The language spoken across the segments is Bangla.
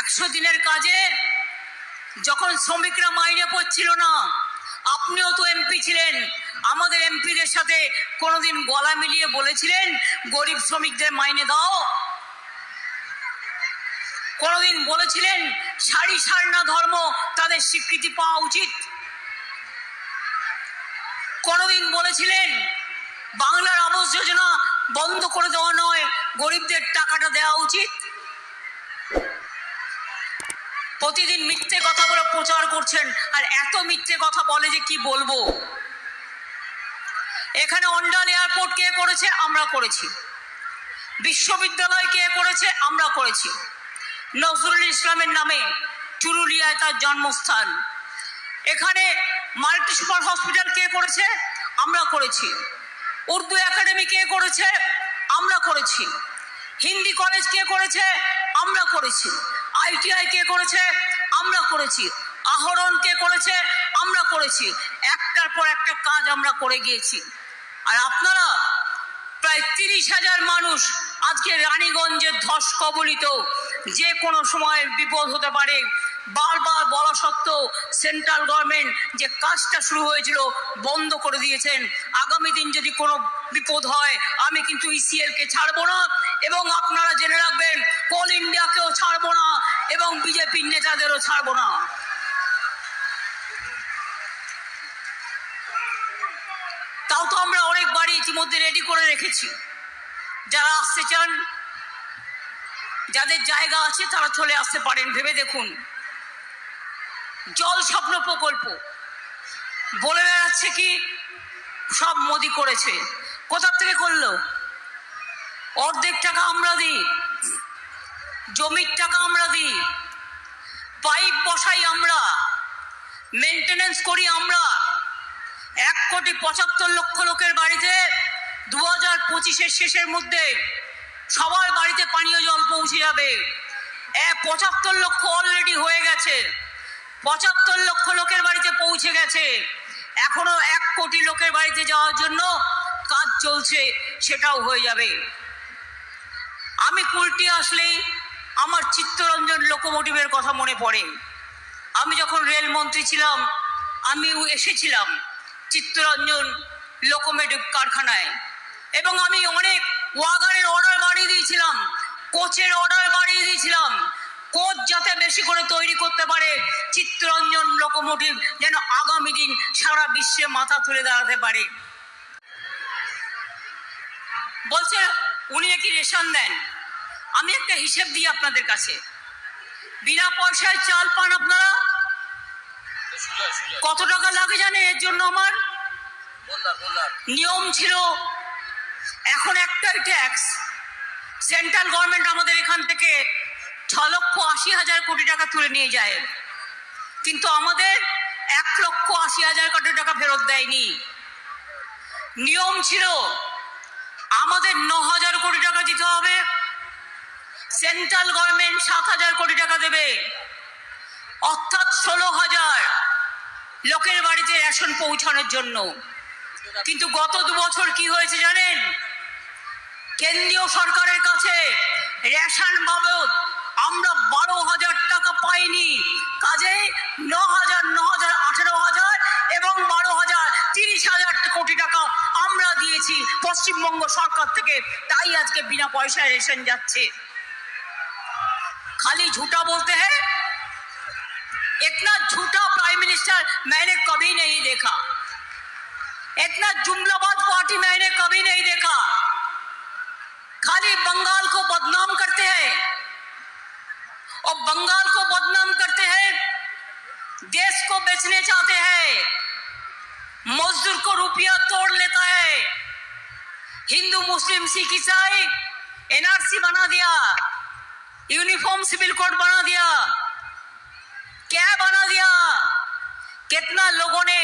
100 দিনের কাজে যখন শ্রমিকরা মাইনে পাচ্ছিল না, আপনিও তো এমপি ছিলেন, আমাদের এমপিদের সাথে কোনোদিন গলা মিলিয়ে বলেছিলেন গরিব শ্রমিকদের মাইনে দাও? কোনোদিন বলেছিলেন সারি সারনা ধর্ম তাদের স্বীকৃতি পাওয়া উচিত? কোনোদিন বলেছিলেন বাংলার আবাস যোজনা বন্ধ করে দেওয়া নয়, গরিবদের টাকাটা দেওয়া উচিত? প্রতিদিন মিথ্যে কথা বলে প্রচার করছেন, আর এত মিথ্যে কথা বলে যে কি বলবো। এখানে অন্ডাল এয়ারপোর্ট কে করেছে? আমরা করেছি। বিশ্ববিদ্যালয় কে করেছে? আমরা করেছি। নজরুল ইসলামের নামে চুরুলিয়ায় তার জন্মস্থান। এখানে মাল্টি সুপার হসপিটাল কে করেছে? আমরা করেছি। উর্দু একাডেমি কে করেছে? আমরা করেছি। হিন্দি কলেজ কে করেছে? আমরা করেছি। ITI কে করেছে? আমরা করেছি। আহরণ কে করেছে? আমরা করেছি। একটার পর একটা কাজ আমরা করে গিয়েছি। আর আপনারা প্রায় 30,000 মানুষ আজকে রানীগঞ্জের ধস কবলিত, যে কোনো সময় বিপদ হতে পারে। বারবার বলা সত্ত্বেও সেন্ট্রাল গভর্নমেন্ট যে কাজটা শুরু হয়েছিল বন্ধ করে দিয়েছেন। আগামী দিন যদি কোনো বিপদ হয় আমি কিন্তু ECL কে ছাড়বো না, এবং আপনারা জেনে রাখবেন কোল ইন্ডিয়াকেও ছাড়বো না, এবং বিজেপির নেতাদেরও ছাড়বো না। তাও তো আমরা অনেক বাড়ি ইতিমধ্যে রেডি করে রেখেছি। যারা আসতে চান, যাদের জায়গা আছে তারা চলে আসতে পারেন। ভেবে দেখুন, জল স্বপ্ন প্রকল্প বলে বেড়াচ্ছে কি সব মোদি করেছে। কোথা থেকে করলো? অর্ধেক টাকা আমরা দিই, জমির টাকা আমরা দিই, পাইপ বসাই আমরা, মেনটেনেন্স করি আমরা। 1,75,00,000 লোকের বাড়িতে 2025-এর শেষের মধ্যে সবার বাড়িতে পানীয় জল পৌঁছে যাবে। 75 লক্ষ অলরেডি হয়ে গেছে, 75 লক্ষ লোকের বাড়িতে পৌঁছে গেছে। এখনো 1 কোটি লোকের বাড়িতে যাওয়ার জন্য কাজ চলছে, সেটাও হয়ে যাবে। আমি কুলটি আসলেই আমার চিত্তরঞ্জন লোকোমোটিভের কথা মনে পড়ে। আমি যখন রেলমন্ত্রী ছিলাম আমিও এসেছিলাম চিত্তরঞ্জন লোকোমোটিভ কারখানায়, এবং আমি অনেক ওয়াগানের অর্ডার বাড়িয়ে দিয়েছিলাম, কোচের অর্ডার বাড়িয়ে দিয়েছিলাম, কোচ যাতে বেশি করে তৈরি করতে পারে চিত্তরঞ্জন লোকোমোটিভ যেন আগামী দিন সারা বিশ্বে মাথা তুলে দাঁড়াতে পারে। বলছে উনি নাকি রেশন দেন। আমি একটা হিসেব দিই আপনাদের কাছে, বিনা পয়সায় চাল পান আপনারা, কত টাকা লাগে জানেন? এর জন্য আমার নিয়ম ছিল, এখন একটাই ট্যাক্স। সেন্ট্রাল গভর্নমেন্ট আমাদের এখান থেকে 6,80,000 কোটি টাকা তুলে নিয়ে যায়, কিন্তু আমাদের 1,80,000 কোটি টাকা ফেরত দেয়নি। নিয়ম ছিল আমাদের 9,000 কোটি টাকা দিতে হবে, সেন্ট্রাল গভর্নমেন্ট 7,000 কোটি টাকা দেবে, অর্থাৎ 16,000 লোকের বাড়িতে রেশন পৌঁছানোর জন্য। কিন্তু গত 2 বছর কি হয়েছে জানেন? কেন্দ্রীয় সরকারের কাছে রেশন বাবদ আমরা 12,000 টাকা পাইনি। কাজে 9,000, 9,000, 18,000 এবং 12,000, 30,000 কোটি টাকা আমরা দিয়েছি পশ্চিমবঙ্গ সরকার থেকে। তাই আজকে বিনা পয়সায় রেশন যাচ্ছে। खाली झूठा बोलते हैं, इतना झूठा प्राइम मिनिस्टर मैंने कभी नहीं देखा, इतना जुमलाबाज पार्टी मैंने कभी नहीं देखा। खाली बंगाल को बदनाम करते हैं, और बंगाल को बदनाम करते हैं, देश को बेचने चाहते हैं, मजदूर को रुपया तोड़ लेता है। हिंदू मुस्लिम सिख ईसाई NRC बना दिया, यूनिफॉर्म सिविल कोड बना दिया, क्या बना दिया। कितना लोगों ने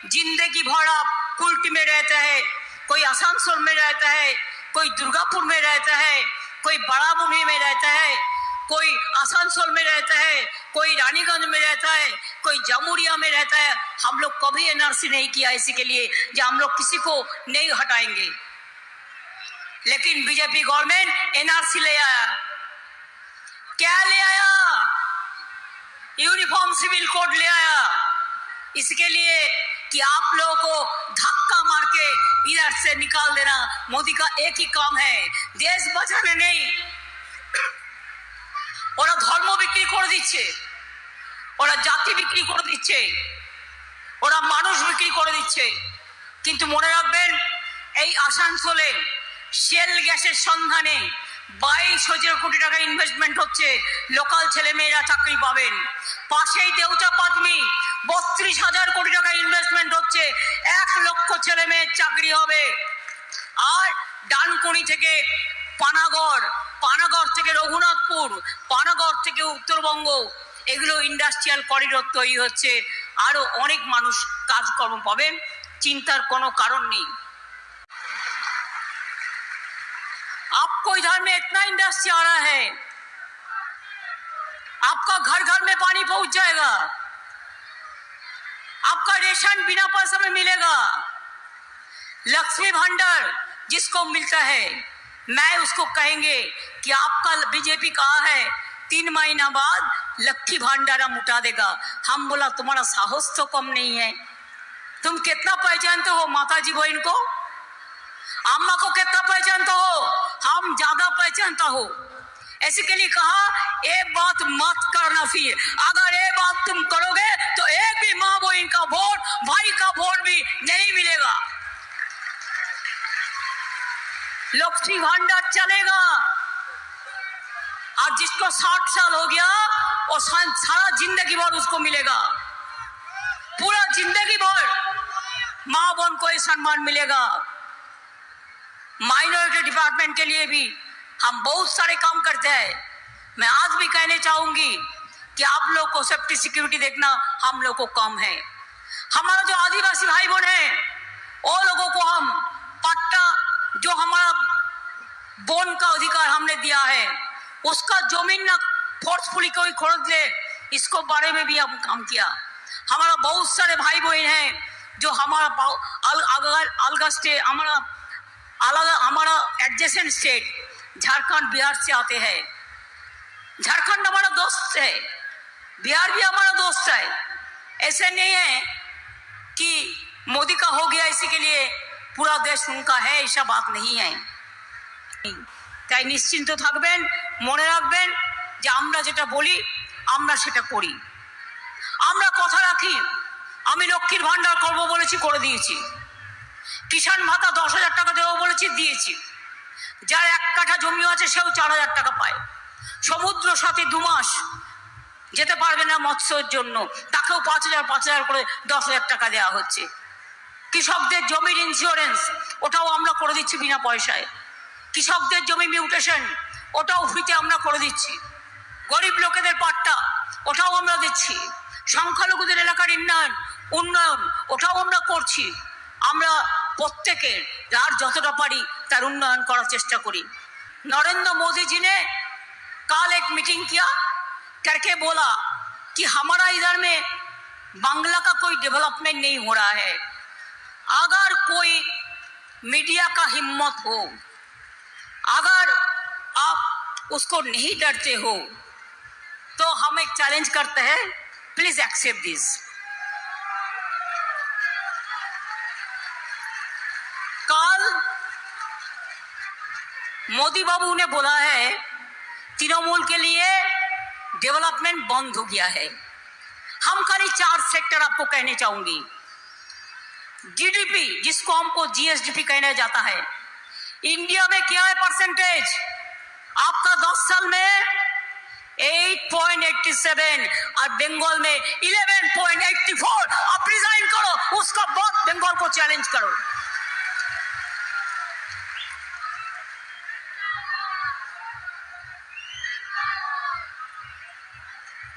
जिंदगी भर आप कुल्टी में रहता है, कोई आसनसोल में रहता है, कोई दुर्गापुर में रहता है, कोई बड़ामुनी में रहता है, कोई आसनसोल में रहता है, कोई रानीगंज में रहता है, कोई जमुरिया में रहता है। हम लोग कभी NRC नहीं किया इसी के लिए कि हम लोग किसी को नहीं हटाएंगे, लेकिन बीजेपी गवर्नमेंट NRC ले आया। क्या ले आया? यूनिफॉर्म सिविल कोड ले आया इसके लिए कि आप लोगों को धक्का मार के इधर से निकाल देना। मोदी का एक ही काम है, देश बचाने नहीं। ওরা ধর্ম বিক্রি করে দিচ্ছে, ওরা জাতি বিক্রি করে দিচ্ছে, ওরা মানুষ বিক্রি করে দিচ্ছে। কিন্তু মনে রাখবেন, এই আসানসোলে শেল গ্যাসের সন্ধানে 22,000 কোটি টাকা ইনভেস্টমেন্ট হচ্ছে, লোকাল ছেলে মেয়েরা চাকরি পাবেন। পাশেই দেউচা পাতমি 32,000 কোটি টাকা ইনভেস্টমেন্ট হচ্ছে, 1 লক্ষ ছেলে মেয়ের চাকরি হবে। আর ডানকুনি থেকে পানাগড়, পানাগড় থেকে রঘুনাথপুর, পানাগড় থেকে উত্তরবঙ্গ, এগুলো ইন্ডাস্ট্রিয়াল করিডোর তৈরি হচ্ছে। আরো অনেক মানুষ কাজকর্ম পাবেন, চিন্তার কোনো কারণ নেই। आपको इधर में इतना इंडस्ट्री आ रहा है, आपका घर घर में पानी पहुंच जाएगा, आपका रेशन बिना पैसे में मिलेगा। लक्ष्मी भंडार जिसको मिलता है, मैं उसको कहेंगे कि आपका बीजेपी कहा है 3 महीना बाद लक्ष्मी भंडारा मुटा देगा। हम बोला तुम्हारा साहस तो कम नहीं है, तुम कितना पहचानते हो माता जी बहन को, अम्मा को कितना पहचानता हो, हम ज्यादा पहचानता हो। ऐसे के लिए कहा एक बात मत करना, फिर अगर ये बात तुम करोगे तो एक भी माँ बहन का वोट, भाई का वोट भी नहीं मिलेगा। लक्ष्मी भंडार चलेगा। और जिसको 60 साल हो गया वो सारा जिंदगी भर उसको मिलेगा, पूरा जिंदगी भर माँ बहन को ये सम्मान मिलेगा। माइनॉरिटी डिपार्टमेंट के लिए भी हम बहुत सारे काम करते हैं। मैं आज भी कहने चाहूंगी कि आप लोग को सेफ्टी सिक्योरिटी देखना हम लोग को कम है। हमारा जो आदिवासी भाई बहन है, वो लोगों को हम पट्टा, जो हमारा बोन का अधिकार हमने दिया है, उसका जमीन ना फोर्सफुली कोई खरीद ले, इसको बारे में भी हम काम किया। हमारा बहुत सारे भाई बहन हैं जो हमारा अलग स्टेट, हमारा एडजेसेंट स्टेट झारखंड बिहार से आते हैं। झारखंड हमारा दोस्त है, बिहार भी हमारा दोस्त है। ऐसे नहीं है कि मोदी का हो गया इसी के लिए पूरा देश उनका है, ऐसा बात नहीं है। তাই নিশ্চিন্ত থাকবেন, মনে রাখবেন যে আমরা যেটা বলি আমরা সেটা করি, আমরা কথা রাখি। আমি লক্ষ্মীর ভান্ডার করবো বলেছি, করে দিয়েছি। কিষাণ ভাতা 10,000 টাকা দেবো বলেছি, দিয়েছি। যার 1 কাঠা জমি আছে সেও 4,000 টাকা পায়। সমুদ্র সাথে 2 মাস যেতে পারবে না মৎস্যের জন্য, তাকেও 5,000 করে 10,000 টাকা দেওয়া হচ্ছে। কৃষকদের জমির ইন্স্যুরেন্স ওটাও আমরা করে দিচ্ছি বিনা পয়সায়। কৃষকদের জমি মিউটেশন ওটাও ফ্রিতে আমরা করে দিচ্ছি। গরিব লোকেদের পাট্টা ওটাও আমরা দিচ্ছি। সংখ্যালঘুদের এলাকার উন্নয়ন ওটাও আমরা করছি। আমরা প্রত্যেকের যার যতটা পারি তার উন্নয়ন করার চেষ্টা করি। नरेंद्र मोदी जी ने कल एक मीटिंग किया, करके बोला कि हमारा इधर में बांग्ला का कोई डेवलपमेंट नहीं हो रहा है। अगर कोई मीडिया का हिम्मत हो, अगर आप उसको नहीं डरते हो, तो हम एक चैलेंज करते हैं, प्लीज एक्सेप्ट दिस। कल मोदी बाबू ने बोला है तृणमूल के लिए डेवलपमेंट बंद हो गया है। हम खाली 4 सेक्टर आपको कहने चाहूंगी। जीडीपी जिसको हमको जीएसडीपी कहना जाता है, इंडिया में क्या है परसेंटेज? आपका 10 साल में 8.87 और बंगाल में 11.84। आप रिजाइन करो, उसका बाद बंगाल को चैलेंज करो।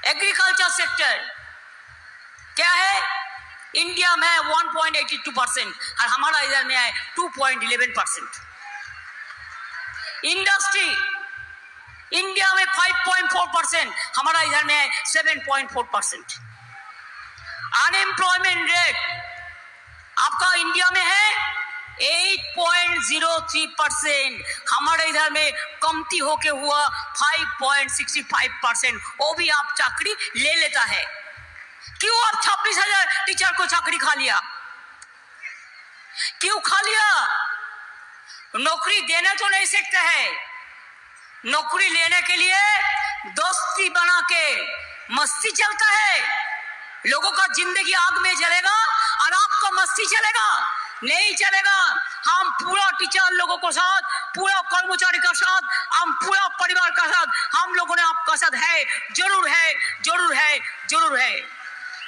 एग्रीकल्चर सेक्टर क्या है? इंडिया में 1.82% और हमारा इधर में है 2.11%। इंडस्ट्री इंडिया में 5.4%, हमारा इधर में है 7.4%। अनएम्प्लॉयमेंट रेट आपका इंडिया में है 8.03%, हमारे इधर में कमती होके हुआ 5.65%। वो भी आप चाकरी ले लेता है। क्यों आप 26,000 टीचर को चाकरी खा लिया? क्यों खा लिया? नौकरी देने तो नहीं सकते हैं, नौकरी लेने के लिए दोस्ती बना के मस्ती चलता है। लोगों का जिंदगी आग में जलेगा और आपका मस्ती चलेगा? नहीं चलेगा। हम पूरा टीचर लोगों को साथ, पूरा कर्मचारी का साथ, हम पूरा परिवार का साथ, हम लोगों ने आपका साथ है, जरूर है, जरूर है, जरूर है।